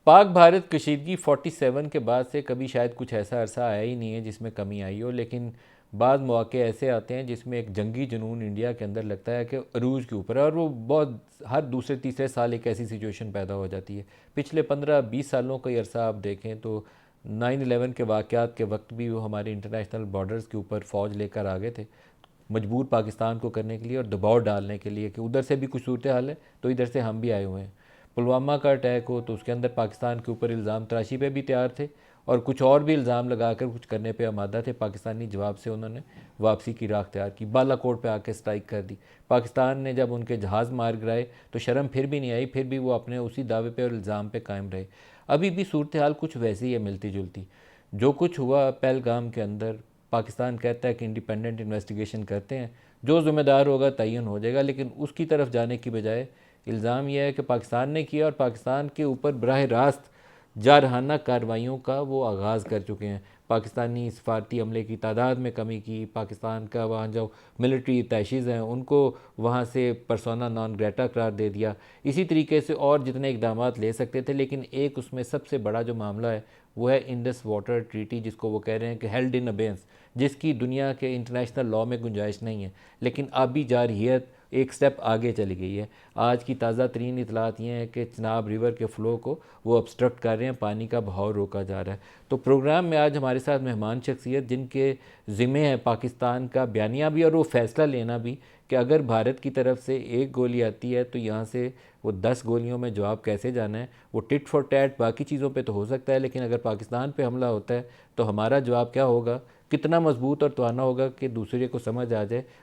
पाक भारत कशीदगी 47 के बाद से कभी शायद कुछ ऐसा अरसा आया ही नहीं है जिसमें कमी आई हो, लेकिन बाद मौके ऐसे आते हैं जिसमें एक जंगी जुनून इंडिया के अंदर लगता है कि अरूज के ऊपर है, और वो बहुत हर दूसरे तीसरे साल एक ऐसी सिचुएशन पैदा हो जाती है। पिछले 15-20 सालों का ही अरसा आप देखें तो 9/11 के वाक़यात के वक्त भी वो हमारे इंटरनेशनल बॉर्डर्स के ऊपर फ़ौज लेकर आ गए थे, मजबूर पाकिस्तान को करने के लिए और दबाव डालने के लिए कि उधर से भी कुछ सूरत हाल है तो इधर से हम भी आए हुए हैं। पुलवामा का अटैक हो तो उसके अंदर पाकिस्तान के ऊपर इल्ज़ाम तराशी पे भी तैयार थे, और कुछ और भी इल्ज़ाम लगाकर कुछ करने पे आमादा थे। पाकिस्तानी जवाब से उन्होंने वापसी की राख तैयार की, बालाकोट पे आके स्ट्राइक कर दी। पाकिस्तान ने जब उनके जहाज़ मार गिराए तो शर्म फिर भी नहीं आई, फिर भी वो अपने उसी दावे पे और इल्ज़ाम पे कायम रहे। अभी भी सूरत हाल कुछ वैसी ही है, मिलती जुलती। जो कुछ हुआ पहलगाम के अंदर, पाकिस्तान कहता है कि इंडिपेंडेंट इन्वेस्टिगेशन करते हैं, जो ज़िम्मेदार होगा तयन हो जाएगा, लेकिन उसकी तरफ जाने की बजाय इल्ज़ाम यह है कि पाकिस्तान ने किया और पाकिस्तान के ऊपर बराह रास्त जारहाना कार्रवाइयों का वो आगाज़ कर चुके हैं। पाकिस्तानी सफारती अमले की तादाद में कमी की, पाकिस्तान का वहाँ जो मिलिट्री अटैशीज़ हैं उनको वहाँ से परसोना नॉन ग्रेटा करार दे दिया। इसी तरीके से और जितने इकदाम ले सकते थे, लेकिन एक उसमें सबसे बड़ा जो मामला है वो है इंडस वाटर ट्रीटी, जिसको वो कह रहे हैं कि हेल्ड इन अबेंस, जिसकी दुनिया के इंटरनेशनल लॉ में गुंजाइश नहीं है, लेकिन अब भी जारहियत एक स्टेप आगे चली गई है। आज की ताज़ा तरीन इतलात ये हैं कि चिनाब रिवर के फ़्लो को वो ऑब्स्ट्रक्ट कर रहे हैं, पानी का बहाव रोका जा रहा है। तो प्रोग्राम में आज हमारे साथ मेहमान शख्सियत जिनके ज़िम्मे है पाकिस्तान का बयानिया भी और वो फ़ैसला लेना भी कि अगर भारत की तरफ से एक गोली आती है तो यहाँ से वो 10 गोलियों में जवाब कैसे जाना है। वो टिट फॉर टैट बाकी चीज़ों पे तो हो सकता है, लेकिन अगर पाकिस्तान पे हमला होता है तो हमारा जवाब क्या होगा, कितना मजबूत और तवाना होगा कि दूसरे को समझ आ जाए